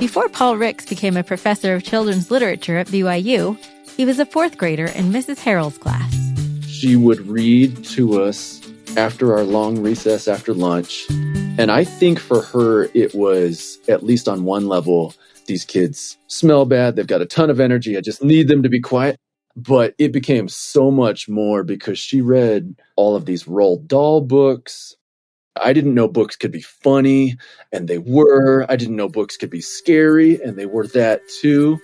Before Paul Ricks became a professor of children's literature at BYU, he was a fourth grader in Mrs. Harrell's class. She would read to us after our long recess after lunch. And I think for her, it was, at least on one level, these kids smell bad. They've got a ton of energy. I just need them to be quiet. But it became so much more because she read all of these Roald Dahl books. I didn't know books could be funny, and they were. I didn't know books could be scary, and they were that too.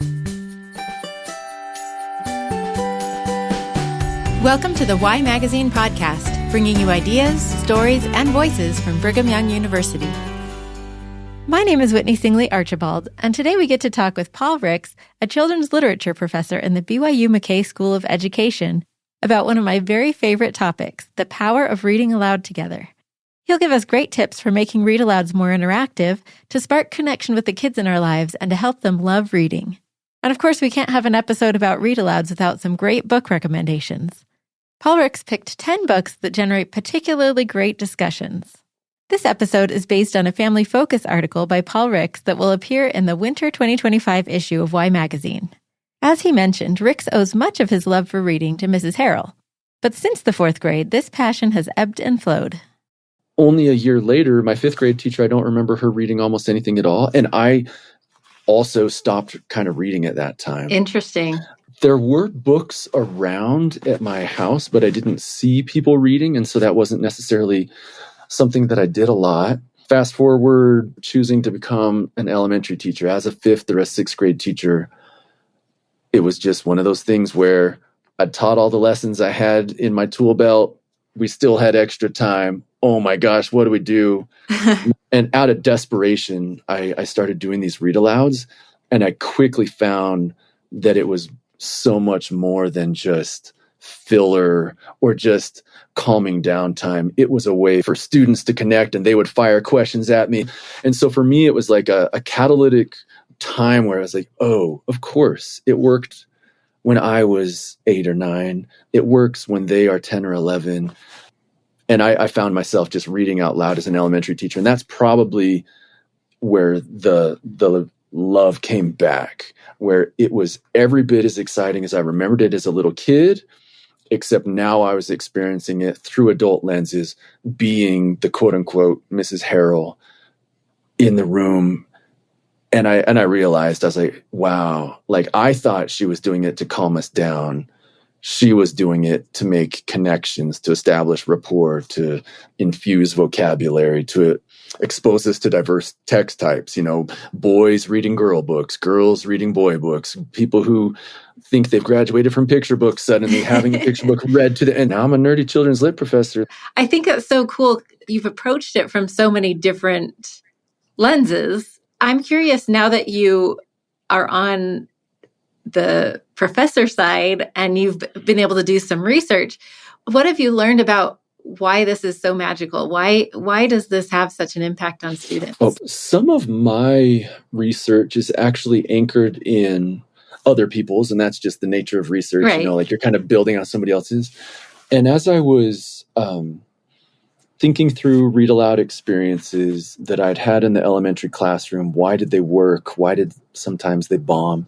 Welcome to the Why Magazine podcast, bringing you ideas, stories, and voices from Brigham Young University. My name is Whitney Singley Archibald, and today we get to talk with Paul Ricks, a children's literature professor in the BYU McKay School of Education, about one of my very favorite topics, the power of reading aloud together. He'll give us great tips for making read-alouds more interactive, to spark connection with the kids in our lives, and to help them love reading. And of course, we can't have an episode about read-alouds without some great book recommendations. Paul Ricks picked 10 books that generate particularly great discussions. This episode is based on a Family Focus article by Paul Ricks that will appear in the winter 2025 issue of Why Magazine. As he mentioned, Ricks owes much of his love for reading to Mrs. Harrell. But since the fourth grade, this passion has ebbed and flowed. Only a year later, my fifth grade teacher, I don't remember her reading almost anything at all. And I also stopped kind of reading at that time. Interesting. There were books around at my house, but I didn't see people reading. And so that wasn't necessarily something that I did a lot. Fast forward, choosing to become an elementary teacher. As a fifth or a sixth grade teacher, it was just one of those things where I taught all the lessons I had in my tool belt. We still had extra time. Oh my gosh, what do we do? And out of desperation, I started doing these read-alouds. And I quickly found that it was so much more than just filler or just calming down time. It was a way for students to connect, and they would fire questions at me. And so for me, it was like a catalytic time where I was like, oh, of course, it worked when I was 8 or 9. It works when they are 10 or 11. And I found myself just reading out loud as an elementary teacher. And that's probably where the love came back, where it was every bit as exciting as I remembered it as a little kid, except now I was experiencing it through adult lenses, being the quote unquote Mrs. Harrell in the room. And I realized, I was like, wow, like I thought she was doing it to calm us down. She was doing it to make connections, to establish rapport, to infuse vocabulary, to expose us to diverse text types, boys reading girl books, girls reading boy books, people who think they've graduated from picture books suddenly having a picture book read to the end. Now I'm a nerdy children's lit professor. I think that's so cool. You've approached it from so many different lenses. I'm curious, now that you are on the professor side and you've been able to do some research, what have you learned about why this is so magical? Why does this have such an impact on students? Oh, some of my research is actually anchored in other people's, and that's just the nature of research, right. Like you're kind of building on somebody else's. And as I was thinking through read aloud experiences that I'd had in the elementary classroom, why did they work? Why did sometimes they bomb?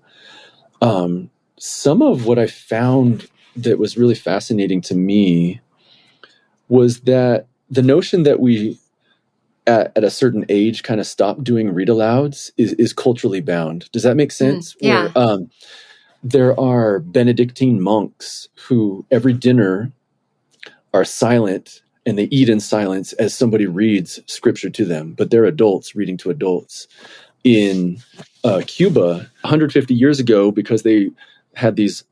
Some of what I found that was really fascinating to me was that the notion that we, at a certain age, kind of stop doing read-alouds is culturally bound. Does that make sense? Yeah. Where, there are Benedictine monks who every dinner are silent and they eat in silence as somebody reads scripture to them, but they're adults reading to adults. In Cuba, 150 years ago, because they had these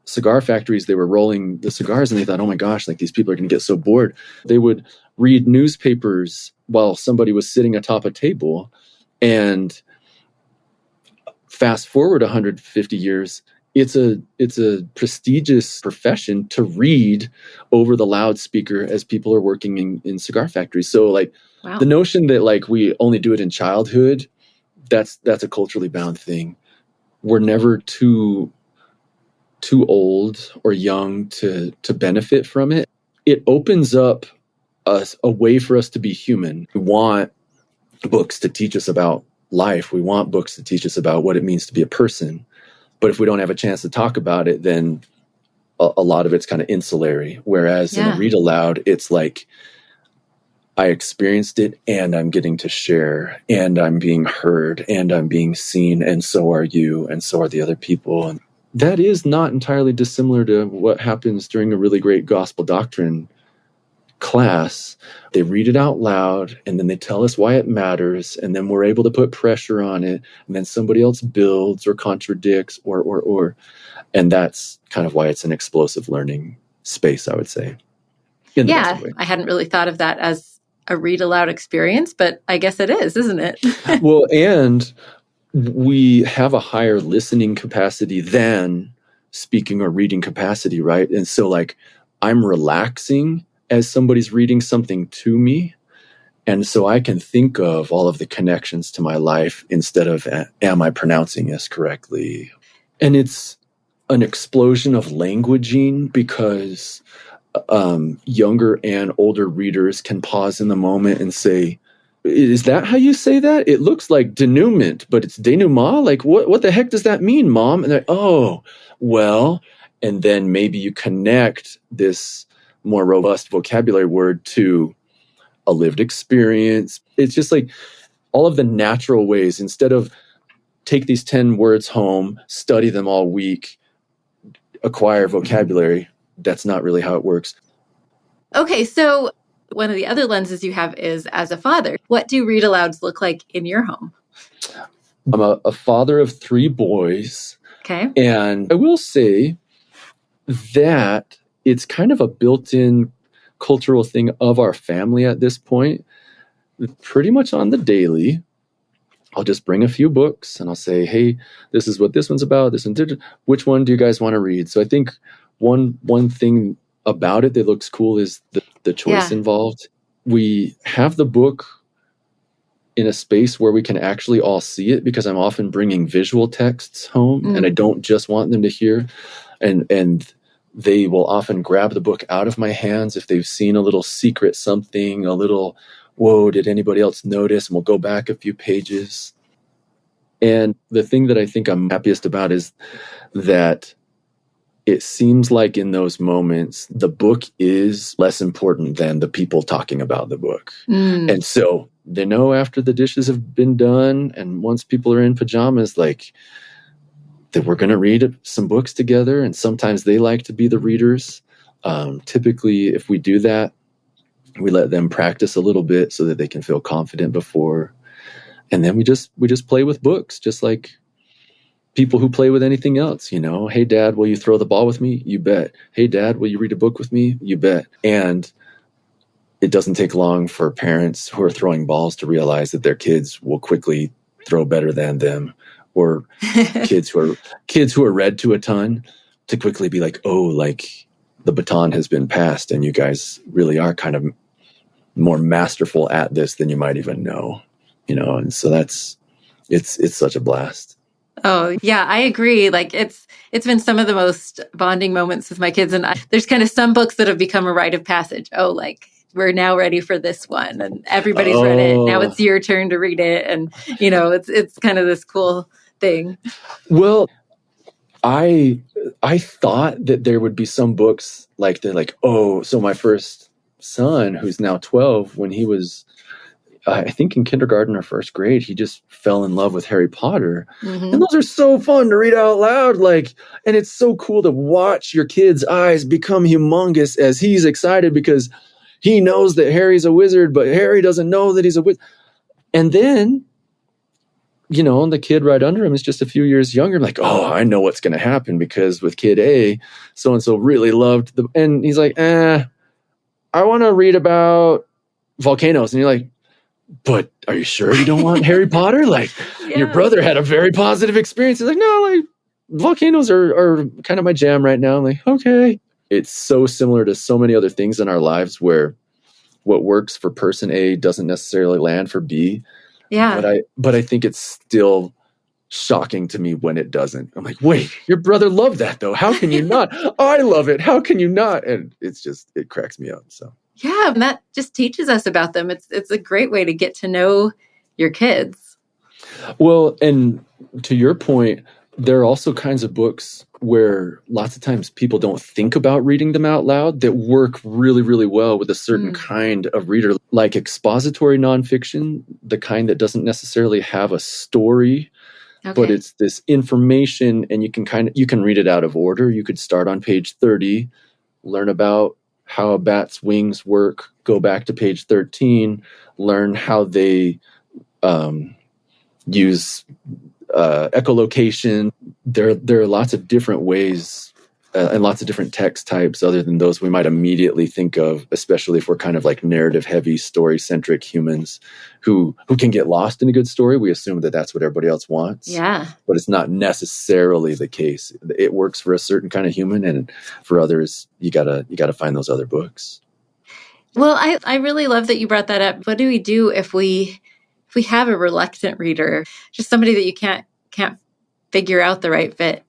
cigar factories, they were rolling the cigars and they thought, oh my gosh, like these people are going to get so bored. They would read newspapers while somebody was sitting atop a table. And fast forward 150 years, it's a prestigious profession to read over the loudspeaker as people are working in cigar factories. So like, wow. The notion that like we only do it in childhood, that's a culturally bound thing. We're never too old or young to benefit from it. It opens up a way for us to be human. We want books to teach us about life. We want books to teach us about what it means to be a person. But if we don't have a chance to talk about it, then a lot of it's kind of insulary. Whereas in a read aloud, it's like, I experienced it and I'm getting to share and I'm being heard and I'm being seen, and so are you and so are the other people. And that is not entirely dissimilar to what happens during a really great gospel doctrine class. They read it out loud and then they tell us why it matters, and then we're able to put pressure on it, and then somebody else builds or contradicts or and that's kind of why it's an explosive learning space, I would say. Yeah, I hadn't really thought of that as a read aloud experience, but I guess it is, isn't it? Well, and we have a higher listening capacity than speaking or reading capacity, right? And so like I'm relaxing as somebody's reading something to me. And so I can think of all of the connections to my life instead of, am I pronouncing this correctly? And it's an explosion of languaging because younger and older readers can pause in the moment and say, is that how you say that? It looks like denouement, but it's denouement? Like, what the heck does that mean, Mom? And they're, oh, well, and then maybe you connect this more robust vocabulary word to a lived experience. It's just like all of the natural ways, instead of take these 10 words home, study them all week, acquire vocabulary. That's not really how it works. Okay, so one of the other lenses you have is as a father. What do read alouds look like in your home? I'm a father of 3 boys. Okay. And I will say that it's kind of a built-in cultural thing of our family at this point. Pretty much on the daily, I'll just bring a few books and I'll say, hey, this is what this one's about. This one, which one do you guys want to read? So I think one thing about it that looks cool is the choice involved. We have the book in a space where we can actually all see it, because I'm often bringing visual texts home and I don't just want them to hear. And they will often grab the book out of my hands if they've seen a little secret something, a little, whoa, did anybody else notice? And we'll go back a few pages. And the thing that I think I'm happiest about is that it seems like in those moments, the book is less important than the people talking about the book. And so they know after the dishes have been done and once people are in pajamas, like that we're going to read some books together. And sometimes they like to be the readers. Typically, if we do that, we let them practice a little bit so that they can feel confident before. And then we just play with books, just like people who play with anything else, you know. Hey, Dad, will you throw the ball with me? You bet. Hey, Dad, will you read a book with me? You bet. And it doesn't take long for parents who are throwing balls to realize that their kids will quickly throw better than them, or kids who are read to a ton to quickly be like, oh, like the baton has been passed and you guys really are kind of more masterful at this than you might even know, you know. And so it's such a blast. Oh, yeah, I agree. Like it's been some of the most bonding moments with my kids. And there's kind of some books that have become a rite of passage. Oh, like we're now ready for this one and everybody's read it. Now it's your turn to read it. And, you know, it's kind of this cool thing. Well, I thought that there would be some books like they're like, oh, so my first son, who's now 12, when he was, I think in kindergarten or first grade, he just fell in love with Harry Potter. And those are so fun to read out loud. Like, and it's so cool to watch your kid's eyes become humongous as he's excited because he knows that Harry's a wizard, but Harry doesn't know that he's a wizard. And then, you know, the kid right under him is just a few years younger. Like, oh, I know what's going to happen because with kid A, so-and-so really loved and he's like, I want to read about volcanoes. And you're like, but are you sure you don't want Harry Potter? Like, your brother had a very positive experience. He's like, no, like volcanoes are kind of my jam right now. I'm like, okay. It's so similar to so many other things in our lives where what works for person A doesn't necessarily land for B. Yeah. But I think it's still shocking to me when it doesn't. I'm like, wait, your brother loved that though. How can you not? I love it. How can you not? And it cracks me up. So. Yeah, and that just teaches us about them. It's a great way to get to know your kids. Well, and to your point, there are also kinds of books where lots of times people don't think about reading them out loud that work really, really well with a certain kind of reader, like expository nonfiction, the kind that doesn't necessarily have a story, but it's this information, and you can read it out of order. You could start on page 30, learn about how a bat's wings work, go back to page 13, learn how they use echolocation. There are lots of different ways and lots of different text types other than those we might immediately think of, especially if we're kind of like narrative heavy, story centric humans who can get lost in a good story. We assume that that's what everybody else wants. Yeah. But it's not necessarily the case. It works for a certain kind of human, and for others, you gotta find those other books. Well, I really love that you brought that up. What do we do if we have a reluctant reader, just somebody that you can't figure out the right fit?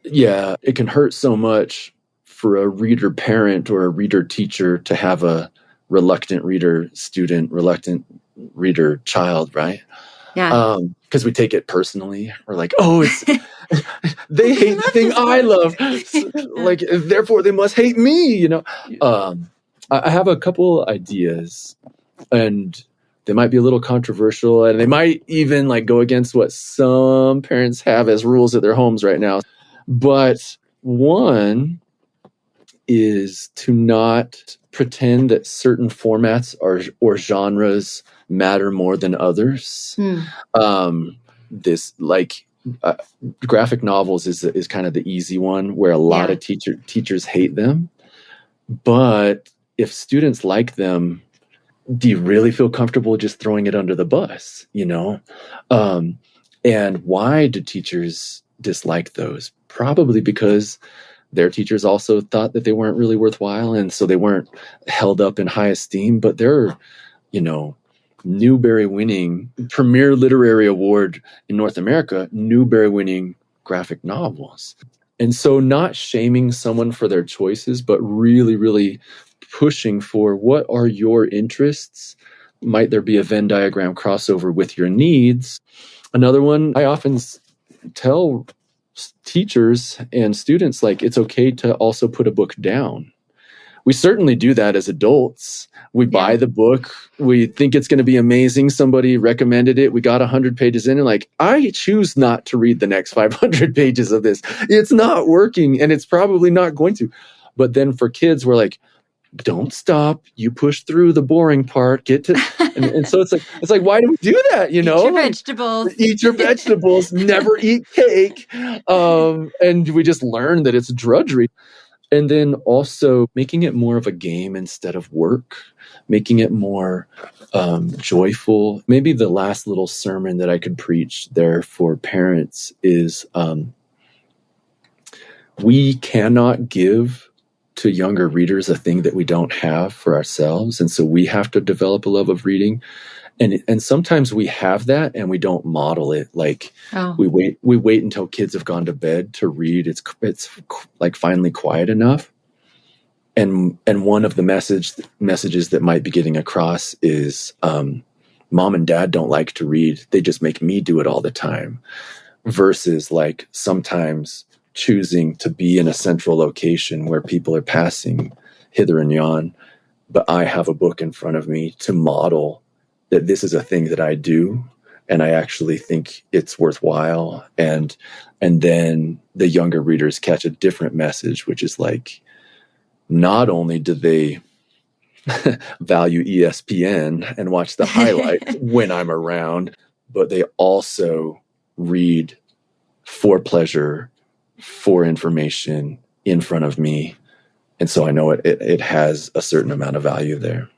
Yeah, it can hurt so much for a reader parent or a reader teacher to have a reluctant reader student, reluctant reader child, right? Yeah. Because we take it personally. We're like, oh, it's they hate the thing I love, like therefore they must hate me. You know, I have a couple ideas, and they might be a little controversial, and they might even like go against what some parents have as rules at their homes right now. But one is to not pretend that certain formats or genres matter more than others. This graphic novels is kind of the easy one where a lot of teachers hate them. But if students like them, do you really feel comfortable just throwing it under the bus, you know? And why do teachers dislike those? Probably because their teachers also thought that they weren't really worthwhile, and so they weren't held up in high esteem. But they're, Newbery-winning, premier literary award in North America, Newbery-winning graphic novels. And so not shaming someone for their choices, but really, really pushing for what are your interests? Might there be a Venn diagram crossover with your needs? Another one, I often tell teachers and students, like, it's okay to also put a book down. We certainly do that as adults. We buy the book. We think it's going to be amazing. Somebody recommended it. We got 100 pages in and like, I choose not to read the next 500 pages of this. It's not working, and it's probably not going to. But then for kids, we're like, don't stop. You push through the boring part. Get to, and so it's like, why do we do that? Eat your vegetables. Eat your vegetables. Never eat cake. And we just learn that it's drudgery. And then also making it more of a game instead of work, making it more joyful. Maybe the last little sermon that I could preach there for parents is we cannot give to younger readers a thing that we don't have for ourselves. And so we have to develop a love of reading. And sometimes we have that and we don't model it. Like we wait until kids have gone to bed to read. It's like finally quiet enough. And one of the messages that might be getting across is mom and dad don't like to read. They just make me do it all the time. Versus like sometimes choosing to be in a central location where people are passing hither and yon, but I have a book in front of me to model that this is a thing that I do, and I actually think it's worthwhile. And then the younger readers catch a different message, which is like, not only do they value ESPN and watch the highlights when I'm around, but they also read for pleasure, for information in front of me. And so I know it has a certain amount of value there.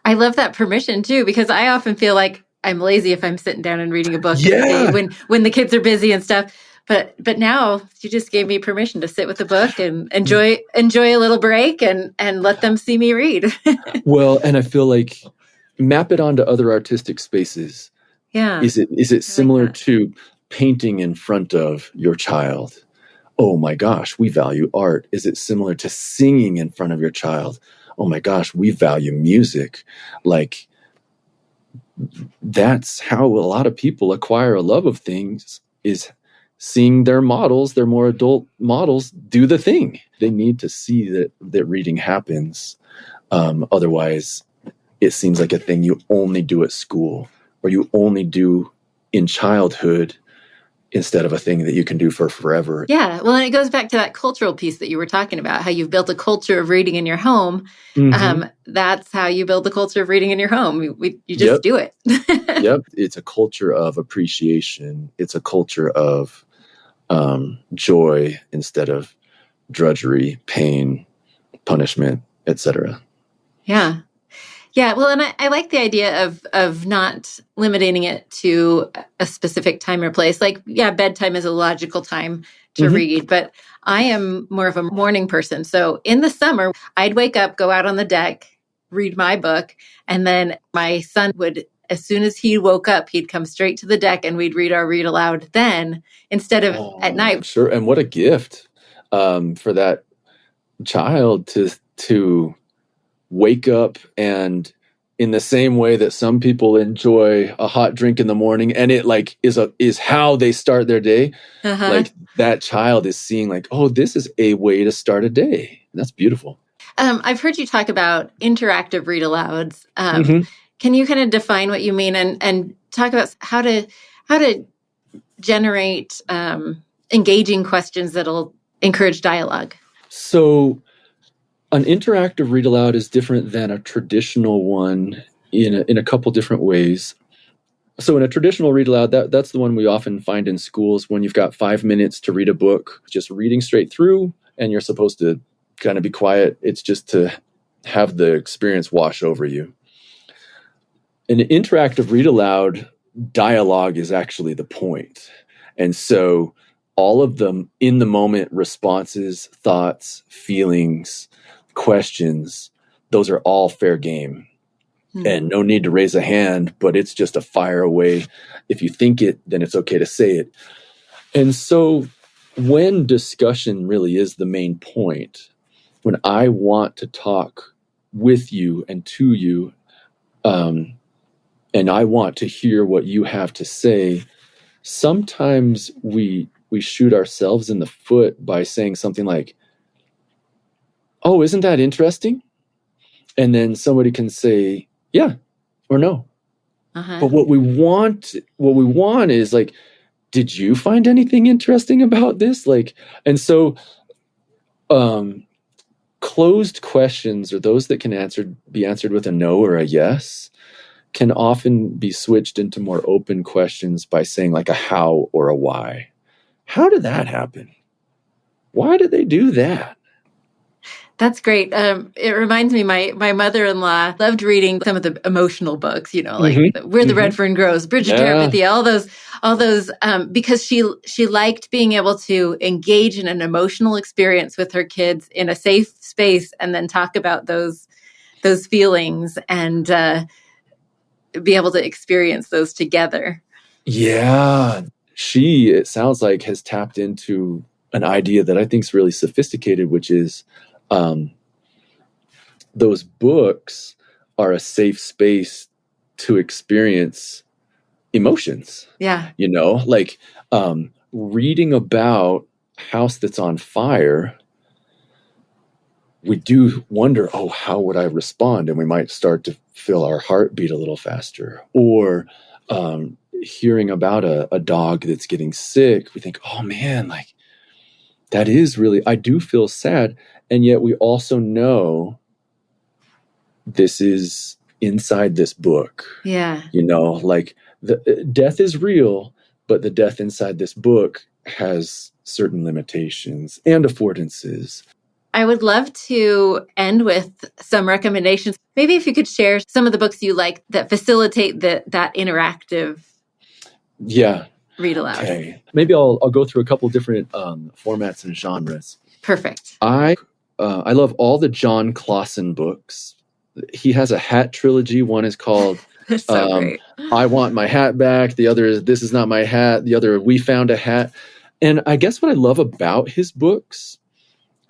I love that permission too, because I often feel like I'm lazy if I'm sitting down and reading a book when the kids are busy and stuff. But now you just gave me permission to sit with the book and enjoy a little break and let them see me read. Well, and I feel like map it onto other artistic spaces. Yeah. Is it similar to painting in front of your child? Oh my gosh, we value art. Is it similar to singing in front of your child? Oh my gosh, we value music. Like, that's how a lot of people acquire a love of things, is seeing their models, their more adult models, do the thing. They need to see that reading happens. Otherwise, it seems like a thing you only do at school, or you only do in childhood, instead of a thing that you can do for forever. Yeah. Well, and it goes back to that cultural piece that you were talking about, how you've built a culture of reading in your home. Mm-hmm. That's how you build the culture of reading in your home. You just Yep. do it. Yep. It's a culture of appreciation. It's a culture of joy instead of drudgery, pain, punishment, etc. Yeah. Yeah, well, and I like the idea of not limiting it to a specific time or place. Like, yeah, bedtime is a logical time to Mm-hmm. read, but I am more of a morning person. So in the summer, I'd wake up, go out on the deck, read my book, and then my son would, as soon as he woke up, he'd come straight to the deck and we'd read our read aloud then, instead of at night. Sure. And what a gift for that child to wake up, and in the same way that some people enjoy a hot drink in the morning, and it like is how they start their day, like that child is seeing like, oh, this is a way to start a day. That's beautiful. I've heard you talk about interactive read alouds. Can you kind of define what you mean and talk about how to generate engaging questions that'll encourage dialogue? So an interactive read aloud is different than a traditional one in a couple different ways. So in a traditional read aloud, that's the one we often find in schools, when you've got 5 minutes to read a book, just reading straight through, and you're supposed to kind of be quiet. It's just to have the experience wash over you. An interactive read aloud, dialogue is actually the point. And so all of them in the moment responses, thoughts, feelings, questions, those are all fair game. And no need to raise a hand, but it's just a fire away. If you think it, then it's okay to say it. And so when discussion really is the main point, when I want to talk with you and to you, and I want to hear what you have to say, sometimes we shoot ourselves in the foot by saying something like, oh, isn't that interesting? And then somebody can say, yeah or no. But what we want is like, did you find anything interesting about this? Like, and so closed questions, or those that can be answered with a no or a yes, can often be switched into more open questions by saying like a how or a why. How did that happen? Why did they do that? That's great. It reminds me, my mother-in-law loved reading some of the emotional books, like Where the Red Fern Grows, Bridge of Terabithia, all those, because she liked being able to engage in an emotional experience with her kids in a safe space, and then talk about those feelings and be able to experience those together. Yeah, it sounds like, has tapped into an idea that I think is really sophisticated, which is those books are a safe space to experience emotions. Yeah. Like reading about a house that's on fire, we do wonder, oh, how would I respond? And we might start to feel our heart beat a little faster. Or hearing about a dog that's getting sick, we think, oh man, like that is really, I do feel sad. And yet we also know this is inside this book. Yeah. Like the death is real, but the death inside this book has certain limitations and affordances. I would love to end with some recommendations. Maybe if you could share some of the books you like that facilitate that interactive read aloud. Okay. Maybe I'll go through a couple different formats and genres. Perfect. I love all the John Clausen books. He has a hat trilogy. One is called great. I Want My Hat Back. The other is This Is Not My Hat. The other, We Found a Hat. And I guess what I love about his books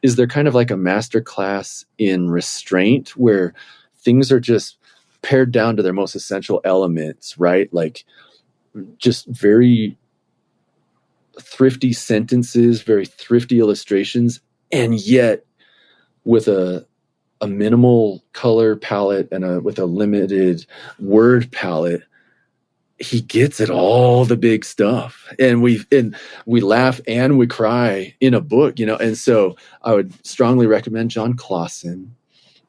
is they're kind of like a masterclass in restraint, where things are just pared down to their most essential elements, right? Like just very thrifty sentences, very thrifty illustrations, and yet with a minimal color palette and with a limited word palette, he gets at all the big stuff, and we laugh and we cry in a book, And so I would strongly recommend John Clausen.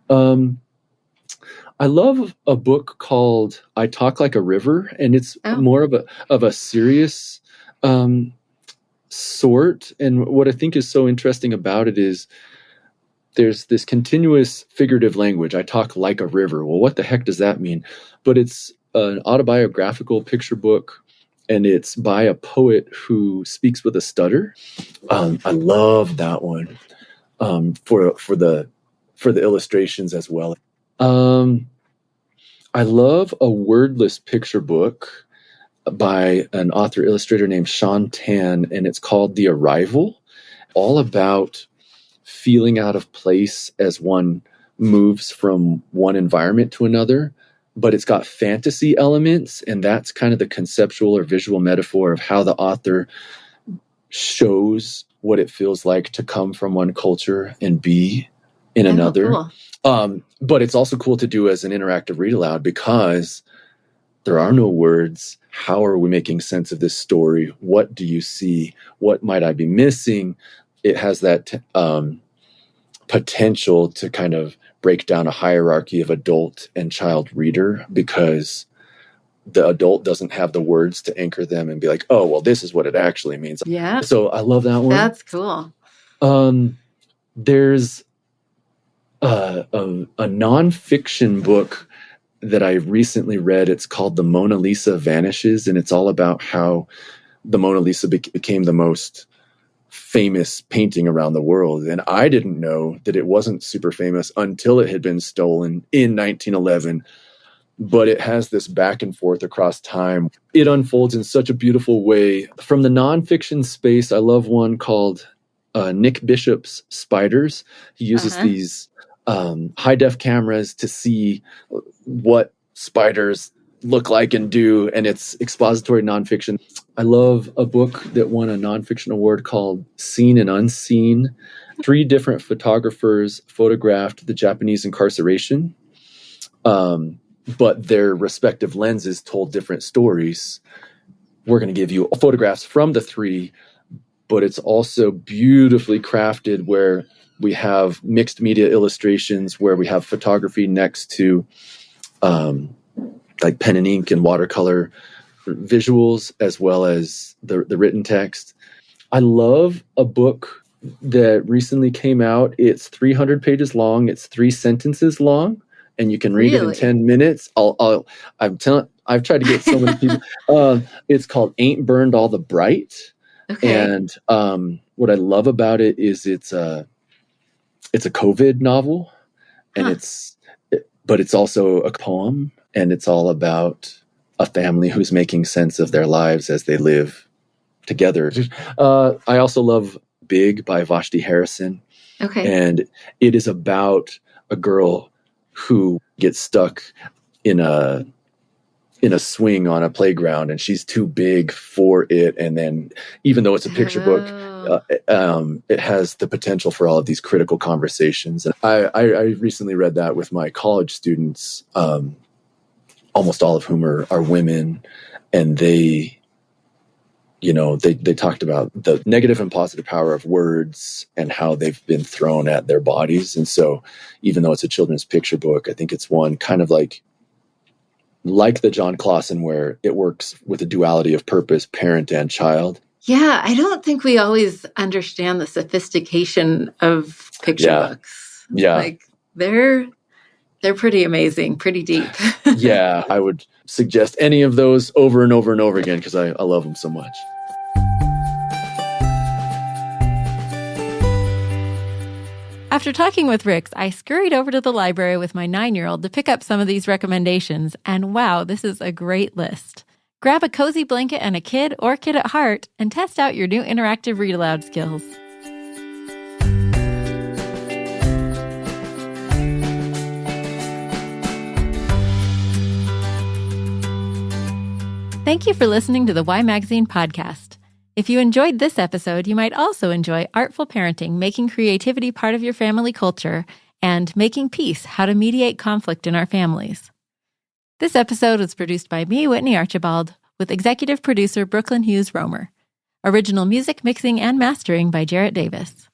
I love a book called "I Talk Like a River," and it's more of a serious sort. And what I think is so interesting about it is there's this continuous figurative language. I talk like a river. Well, what the heck does that mean? But it's an autobiographical picture book, and it's by a poet who speaks with a stutter. I love that one for the illustrations as well. I love a wordless picture book by an author illustrator named Sean Tan, and it's called The Arrival, all about feeling out of place as one moves from one environment to another. But it's got fantasy elements, and that's kind of the conceptual or visual metaphor of how the author shows what it feels like to come from one culture and be in another. Cool. But it's also cool to do as an interactive read aloud because there are no words. How are we making sense of this story? What do you see? What might I be missing? It has that potential to kind of break down a hierarchy of adult and child reader because the adult doesn't have the words to anchor them and be like, oh, well, this is what it actually means. Yeah. So I love that one. That's cool. There's a nonfiction book that I recently read. It's called The Mona Lisa Vanishes, and it's all about how the Mona Lisa became the most famous painting around the world. And I didn't know that it wasn't super famous until it had been stolen in 1911. But it has this back and forth across time. It unfolds in such a beautiful way. From the nonfiction space, I love one called Nick Bishop's Spiders. He uses these high-def cameras to see what spiders look like and do, and it's expository nonfiction. I love a book that won a nonfiction award called Seen and Unseen. 3 different photographers photographed the Japanese incarceration, but their respective lenses told different stories. We're going to give you photographs from the 3, but it's also beautifully crafted where we have mixed media illustrations, where we have photography next to like pen and ink and watercolor visuals, as well as the written text. I love a book that recently came out. It's 300 pages long. It's 3 sentences long, and you can read it in 10 minutes. I've tried to get so many people. It's called Ain't Burned All the Bright. Okay. And what I love about it is it's a COVID novel, and but it's also a poem, and it's all about a family who's making sense of their lives as they live together. I also love Big by Vashti Harrison. Okay. And it is about a girl who gets stuck in a swing on a playground, and she's too big for it. And then even though it's a picture book, it has the potential for all of these critical conversations. And I recently read that with my college students, almost all of whom are women, and they talked about the negative and positive power of words and how they've been thrown at their bodies. And so even though it's a children's picture book, I think it's one kind of like the John Clausen, where it works with a duality of purpose, parent and child. Yeah, I don't think we always understand the sophistication of picture books. Yeah. Like they're pretty amazing, pretty deep. Yeah, I would suggest any of those over and over and over again because I love them so much. After talking with Rix, I scurried over to the library with my 9-year-old to pick up some of these recommendations, and wow, this is a great list. Grab a cozy blanket and a kid or kid at heart and test out your new interactive read-aloud skills. Thank you for listening to the Y Magazine podcast. If you enjoyed this episode, you might also enjoy Artful Parenting, Making Creativity Part of Your Family Culture, and Making Peace, How to Mediate Conflict in Our Families. This episode was produced by me, Whitney Archibald, with executive producer Brooklyn Hughes Romer. Original music mixing and mastering by Jarrett Davis.